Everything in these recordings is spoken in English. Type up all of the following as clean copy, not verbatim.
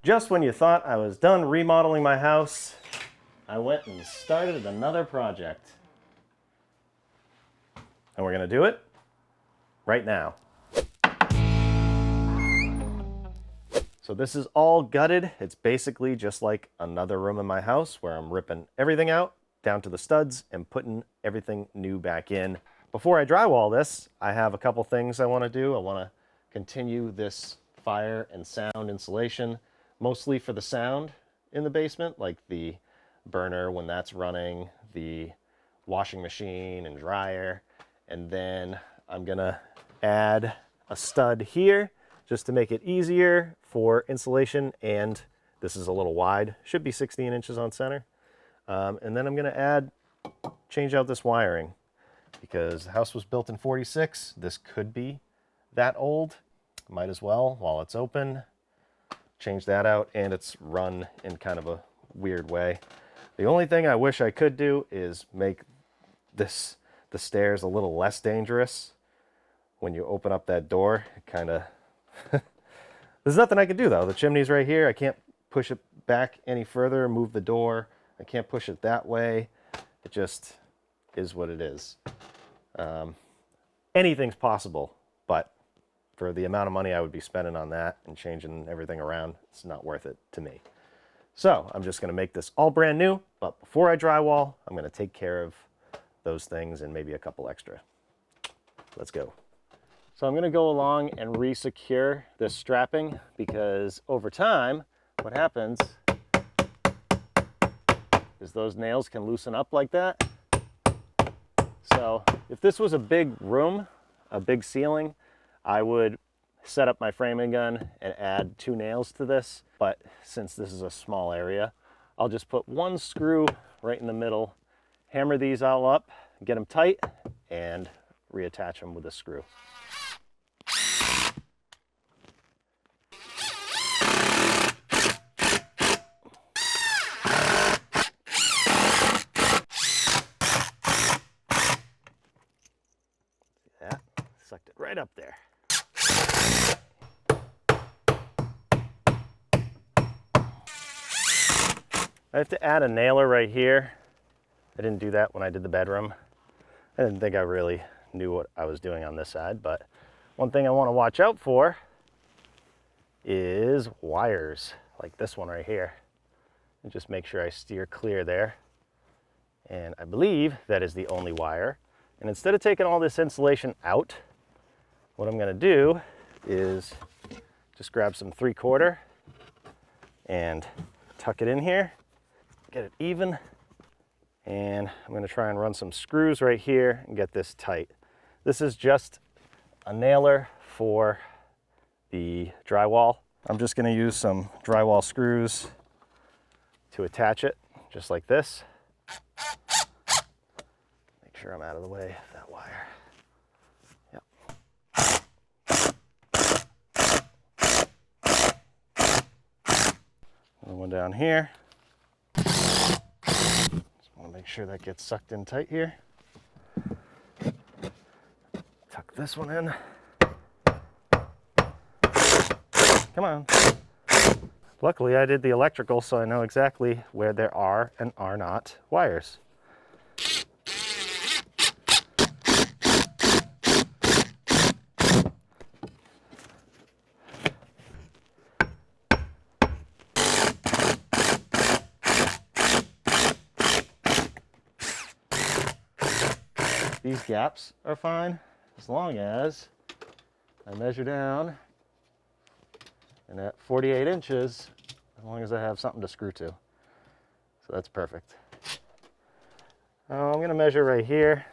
Just when you thought I was done remodeling my house, I went and started another project. And we're gonna do it right now. So this is all gutted. It's basically just like another room in my house where I'm ripping everything out down to the studs and putting everything new back in. Before I drywall this, I have a couple things I wanna do. I wanna continue this fire and sound insulation, mostly for the sound in the basement, like the burner when that's running, the washing machine and dryer. And then I'm gonna add a stud here just to make it easier for insulation. And this is a little wide, should be 16 inches on center. And then I'm gonna change out this wiring because the house was built in 46. This could be that old. Might as well, while it's open, change that out. And it's run in kind of a weird way. The only thing I wish I could do is make the stairs a little less dangerous. When you open up that door, it kind of, there's nothing I can do though. The chimney's right here. I can't push it back any further, move the door. I can't push it that way. It just is what it is. Anything's possible, but for the amount of money I would be spending on that and changing everything around, it's not worth it to me. So I'm just gonna make this all brand new, but before I drywall, I'm gonna take care of those things and maybe a couple extra. Let's go. So I'm gonna go along and re-secure this strapping because over time, what happens is those nails can loosen up like that. So if this was a big room, a big ceiling, I would set up my framing gun and add 2 nails to this. But since this is a small area, I'll just put 1 screw right in the middle, hammer these all up, get them tight, and reattach them with a screw. See that? Sucked it right up there. I have to add a nailer right here. I didn't do that when I did the bedroom. I didn't think I really knew what I was doing on this side, but one thing I want to watch out for is wires like this one right here. And just make sure I steer clear there. And I believe that is the only wire. And instead of taking all this insulation out, what I'm going to do is just grab some 3/4 and tuck it in here. Get it even, and I'm going to try and run some screws right here and get this tight. This is just a nailer for the drywall. I'm just going to use some drywall screws to attach it, just like this. Make sure I'm out of the way of that wire. Yep. Another one down here. Make sure that gets sucked in tight here. Tuck this one in. Come on. Luckily, I did the electrical, so I know exactly where there are and are not wires. These gaps are fine as long as I measure down and at 48 inches, as long as I have something to screw to. So that's perfect. I'm going to measure right here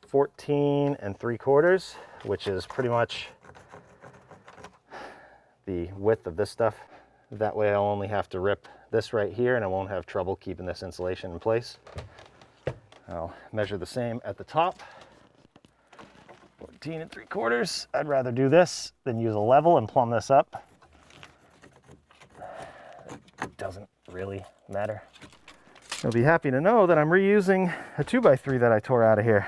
14 3/4, which is pretty much the width of this stuff. That way I'll only have to rip this right here and I won't have trouble keeping this insulation in place. I'll measure the same at the top, 14 3/4. I'd rather do this than use a level and plumb this up. It doesn't really matter. You'll be happy to know that I'm reusing a 2x3 that I tore out of here.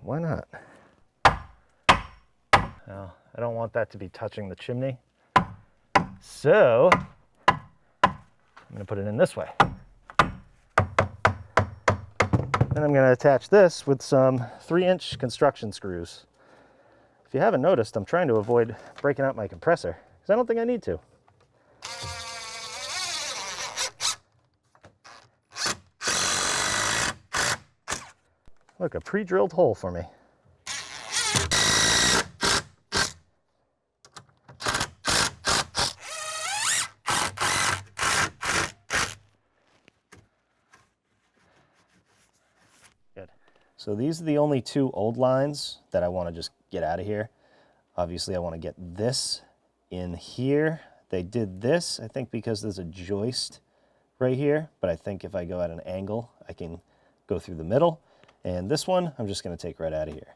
Why not? Well, I don't want that to be touching the chimney. So I'm going to put it in this way. And I'm going to attach this with some 3-inch construction screws. If you haven't noticed, I'm trying to avoid breaking out my compressor because I don't think I need to. Look, a pre-drilled hole for me. Good. So these are the only 2 old lines that I want to just get out of here. Obviously, I want to get this in here. They did this, I think, because there's a joist right here, but I think if I go at an angle, I can go through the middle. And this one, I'm just going to take right out of here.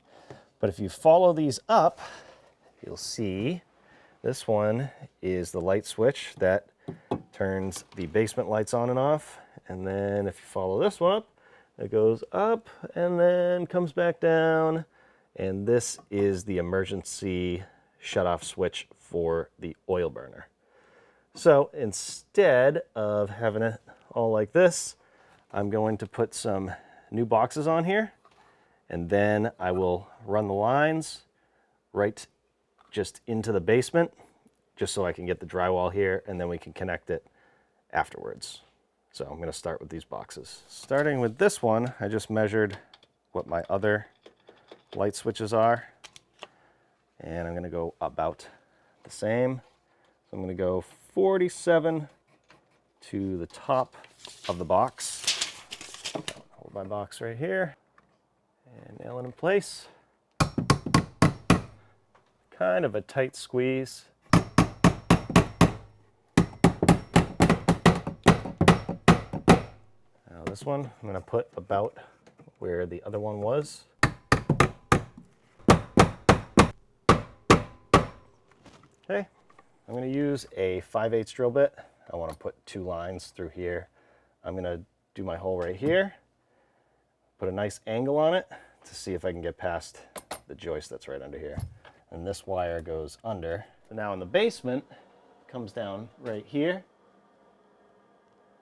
But if you follow these up, you'll see this one is the light switch that turns the basement lights on and off. And then if you follow this one up, it goes up and then comes back down. And this is the emergency shutoff switch for the oil burner. So instead of having it all like this, I'm going to put some new boxes on here, and then I will run the lines right just into the basement, just so I can get the drywall here, and then we can connect it afterwards. So I'm going to start with these boxes. Starting with this one, I just measured what my other light switches are, and I'm going to go about the same. So I'm going to go 47 to the top of the box. Hold my box right here and nail it in place. Kind of a tight squeeze. Now this one I'm going to put about where the other one was. Okay, I'm going to use a 5/8 drill bit. I want to put 2 lines through here. I'm going to do my hole right here, put a nice angle on it to see if I can get past the joist that's right under here. And this wire goes under. So now in the basement, it comes down right here,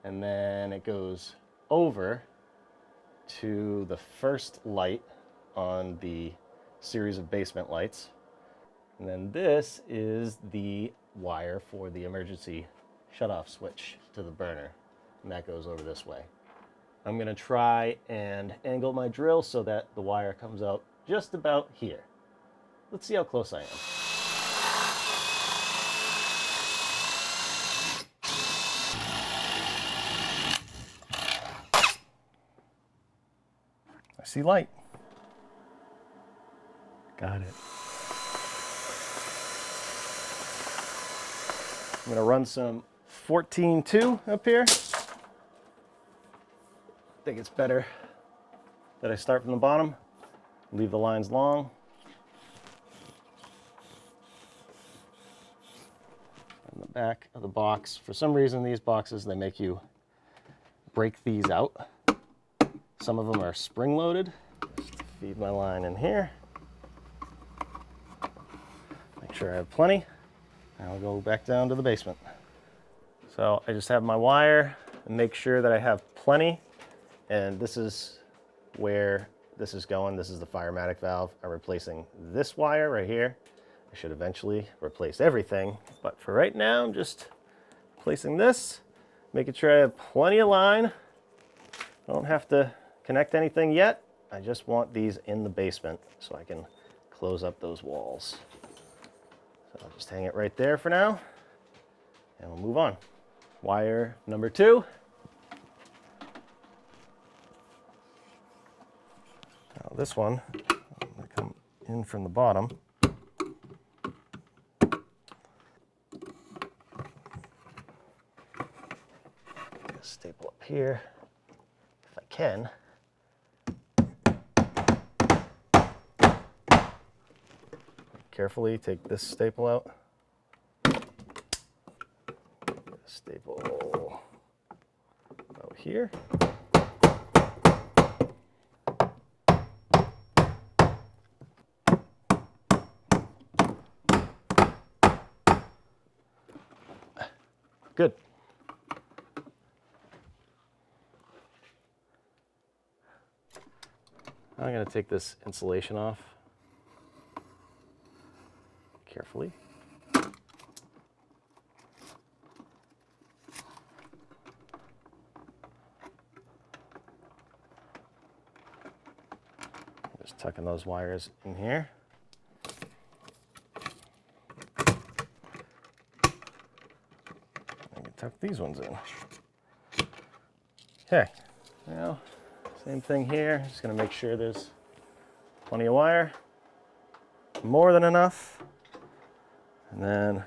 and then it goes over to the first light on the series of basement lights. And then this is the wire for the emergency shutoff switch to the burner, and that goes over this way. I'm going to try and angle my drill so that the wire comes out just about here. Let's see how close I am. I see light. Got it. I'm going to run some 14-2 up here. I think it's better that I start from the bottom, leave the lines long. On the back of the box, for some reason these boxes, they make you break these out. Some of them are spring-loaded. Just feed my line in here. Make sure I have plenty. And I'll go back down to the basement. So I just have my wire and make sure that I have plenty. And this is where this is going. This is the firematic valve. I'm replacing this wire right here. I should eventually replace everything, but for right now, I'm just placing this, making sure I have plenty of line. I don't have to connect anything yet. I just want these in the basement so I can close up those walls. So I'll just hang it right there for now, and we'll move on. Wire number 2. Now this one, I'm going to come in from the bottom. Staple up here if I can. Carefully take this staple out. Staple out here. Good. I'm going to take this insulation off carefully. Just tucking those wires in here. I can tuck these ones in. Okay, now same thing here. Just gonna make sure there's plenty of wire, more than enough, and then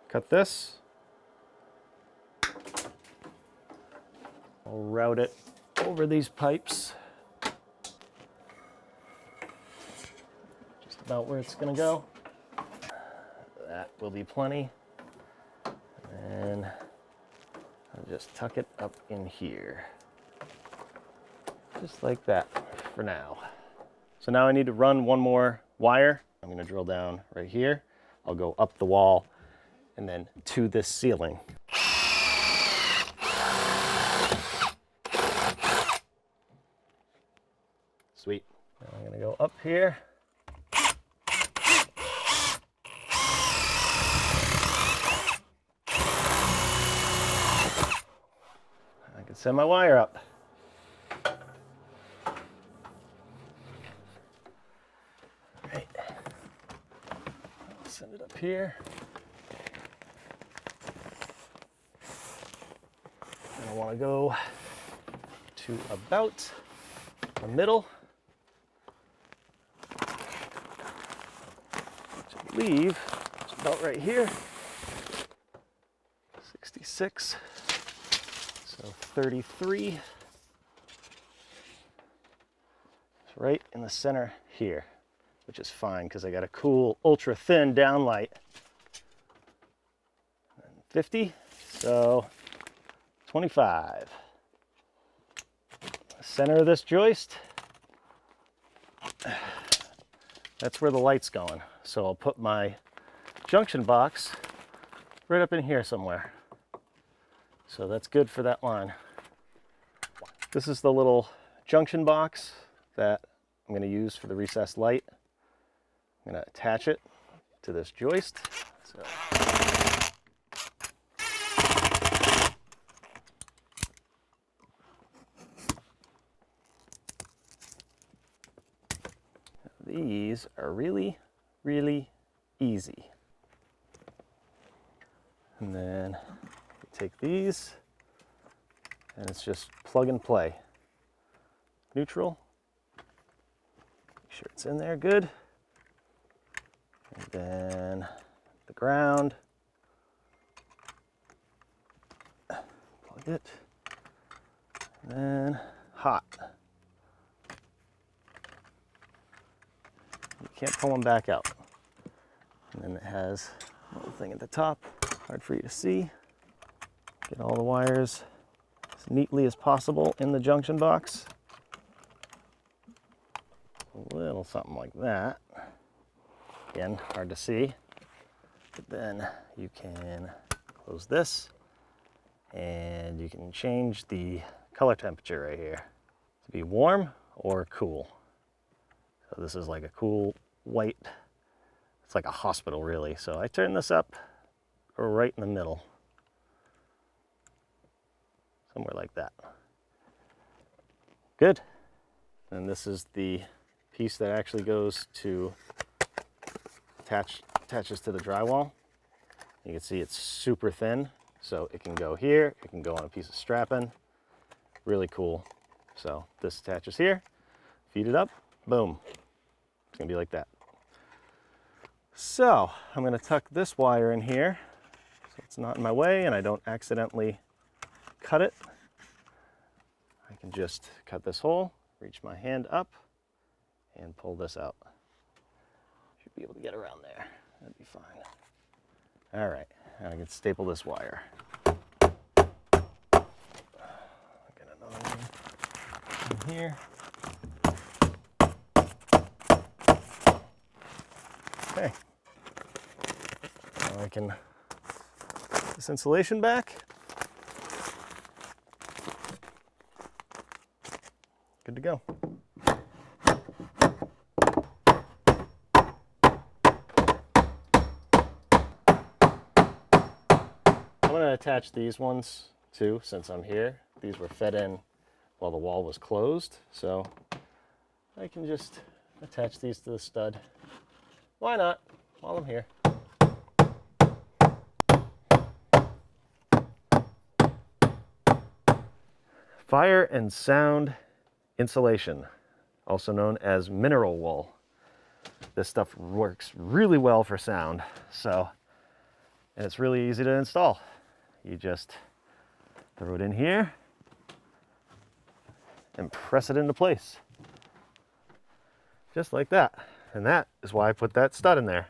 cut this. I'll route it over these pipes. Just about where it's gonna go. That will be plenty. And I'll just tuck it up in here. Just like that for now. So now I need to run one more wire. I'm gonna drill down right here. I'll go up the wall and then to this ceiling. Sweet. Now I'm gonna go up here. I can send my wire up. Right. I'll send it up here. And I want to go to about the middle. Which I believe is about right here. 66. So 33. It's right in the center here, which is fine because I got a cool ultra thin downlight. And 50, so 25. The center of this joist, that's where the light's going. So I'll put my junction box right up in here somewhere. So that's good for that line. This is the little junction box that I'm going to use for the recessed light. I'm going to attach it to this joist. So. These are really, really easy. And then take these, and it's just plug and play. Neutral. Make sure it's in there good. And then the ground. Plug it. And then hot. You can't pull them back out. And then it has a little thing at the top, hard for you to see. Get all the wires as neatly as possible in the junction box. A little something like that. Again, hard to see. But then you can close this and you can change the color temperature right here to be warm or cool. So this is like a cool white. It's like a hospital really. So I turn this up right in the middle. Somewhere like that. Good. And this is the piece that actually goes to attaches to the drywall. You can see it's super thin, so it can go here, it can go on a piece of strapping. Really cool. So this attaches here, feed it up, boom. It's gonna be like that. So I'm gonna tuck this wire in here so it's not in my way and I don't accidentally cut it. I can just cut this hole, reach my hand up, and pull this out. Should be able to get around there. That'd be fine. All right, and I can staple this wire. Get another one in here. Okay. Now I can this insulation back. Good to go. I'm going to attach these ones too, since I'm here. These were fed in while the wall was closed, so I can just attach these to the stud. Why not, while I'm here? Fire and sound insulation, also known as mineral wool. This stuff works really well for sound, and it's really easy to install. You just throw it in here and press it into place. Just like that. And that is why I put that stud in there.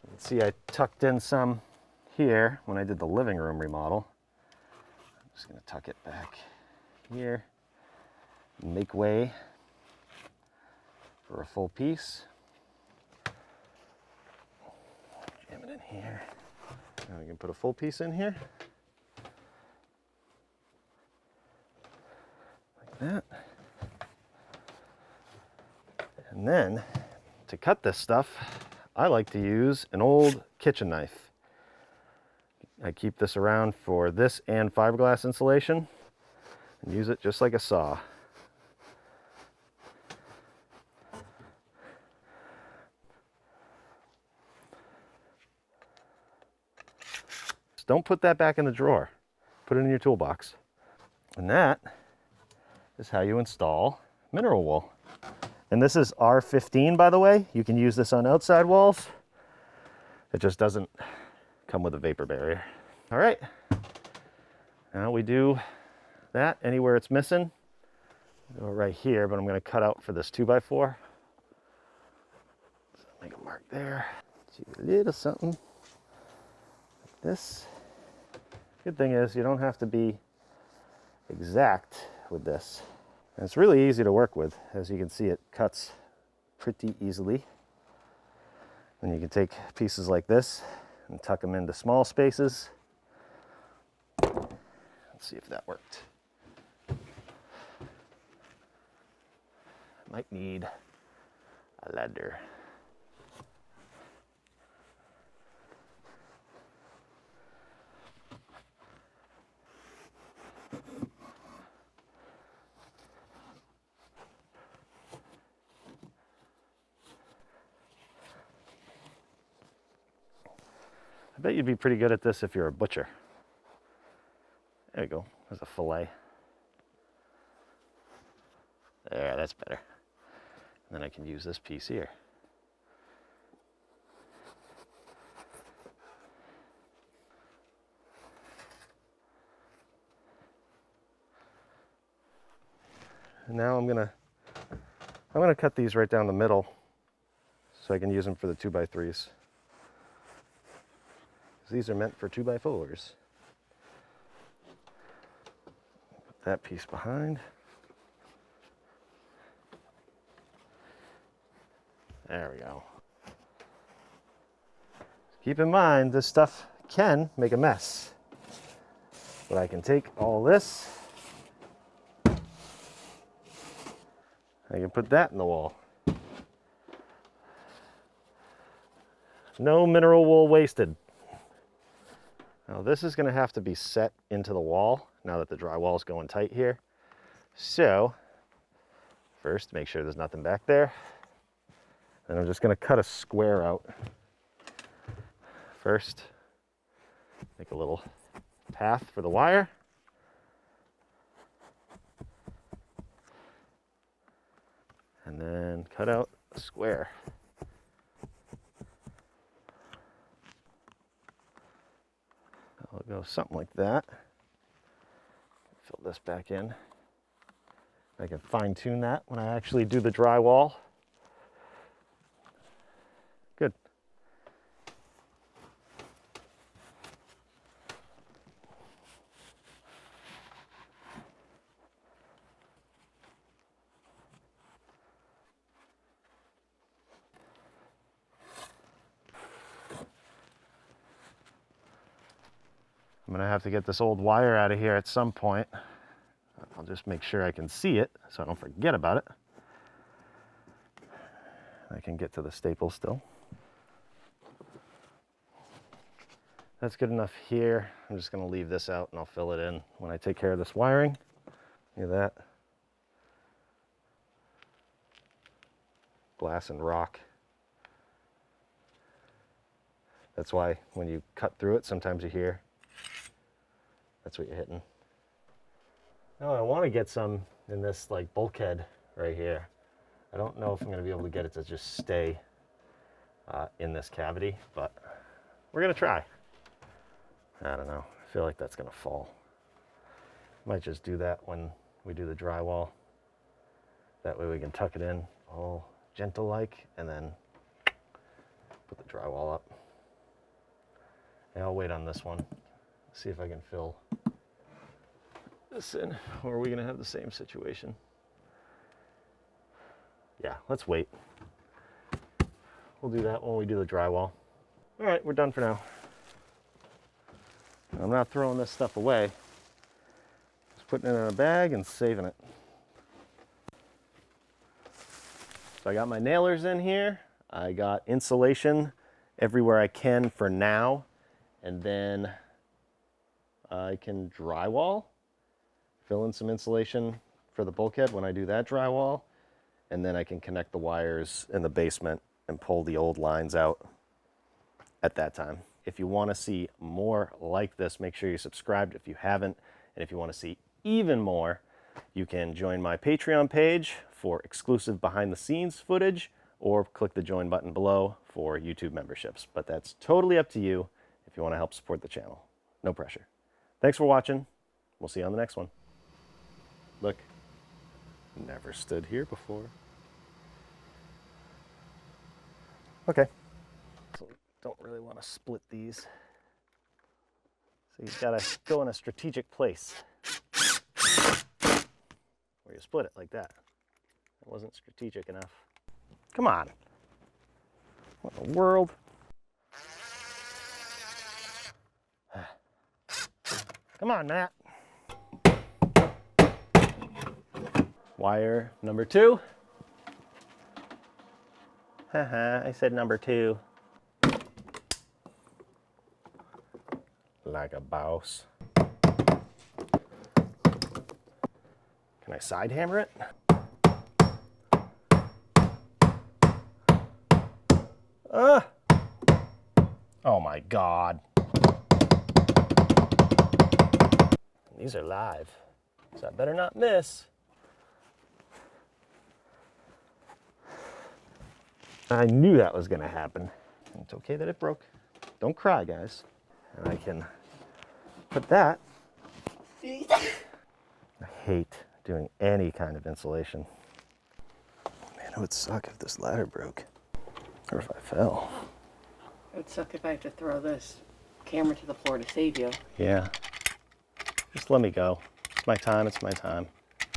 You can see I tucked in some here when I did the living room remodel. I'm just going to tuck it back here, make way for a full piece. Jam it in here. Now we can put a full piece in here. Like that. And then, to cut this stuff, I like to use an old kitchen knife. I keep this around for this and fiberglass insulation, and use it just like a saw. Just don't put that back in the drawer. Put it in your toolbox. And that is how you install mineral wool. And this is R15, by the way. You can use this on outside walls. It just doesn't come with a vapor barrier. All right, now we do that anywhere it's missing. Go right here, but I'm gonna cut out for this 2x4. So make a mark there. Do a little something like this. Good thing is you don't have to be exact with this. And it's really easy to work with. As you can see, it cuts pretty easily. And you can take pieces like this and tuck them into small spaces. Let's see if that worked. Might need a ladder. I bet you'd be pretty good at this if you're a butcher. There you go, there's a fillet. There, that's better. And then I can use this piece here. And now I'm gonna cut these right down the middle so I can use them for the 2x3s. These are meant for 2x4s. Put that piece behind. There we go. Keep in mind, this stuff can make a mess. But I can take all this, I can put that in the wall. No mineral wool wasted. Now this is going to have to be set into the wall now that the drywall is going tight here. So first, make sure there's nothing back there. And I'm just going to cut a square out. First, make a little path for the wire. And then cut out a square. I'll go something like that. Fill this back in. I can fine tune that when I actually do the drywall. Good. I'm gonna have to get this old wire out of here at some point. I'll just make sure I can see it so I don't forget about it. I can get to the staple still. That's good enough here. I'm just gonna leave this out and I'll fill it in when I take care of this wiring. Look at that. Glass and rock. That's why when you cut through it, sometimes you hear, that's what you're hitting. Oh, I want to get some in this like bulkhead right here. I don't know if I'm going to be able to get it to just stay in this cavity, but we're going to try. I don't know. I feel like that's going to fall. Might just do that when we do the drywall. That way we can tuck it in all gentle-like and then put the drywall up. And I'll wait on this one. See if I can fill this in, or are we gonna have the same situation? Yeah, let's wait. We'll do that when we do the drywall. All right, we're done for now. I'm not throwing this stuff away. Just putting it in a bag and saving it. So I got my nailers in here. I got insulation everywhere I can for now. And then I can drywall, fill in some insulation for the bulkhead when I do that drywall. And then I can connect the wires in the basement and pull the old lines out at that time. If you want to see more like this, make sure you subscribe if you haven't. And if you want to see even more, you can join my Patreon page for exclusive behind the scenes footage, or click the join button below for YouTube memberships. But that's totally up to you if you want to help support the channel. No pressure. Thanks for watching. We'll see you on the next one. Look, never stood here before. Okay, so don't really want to split these. So you've got to go in a strategic place where you split it like that. It wasn't strategic enough. Come on. What in the world? Come on, Matt. Wire number 2. Haha, I said number 2. Like a boss. Can I side hammer it? Oh my God. These are live, so I better not miss. I knew that was gonna happen. It's okay that it broke. Don't cry, guys. And I can put that. I hate doing any kind of insulation. Man, it would suck if this ladder broke, or if I fell. It would suck if I have to throw this camera to the floor to save you. Yeah. Just let me go. It's my time, it's my time.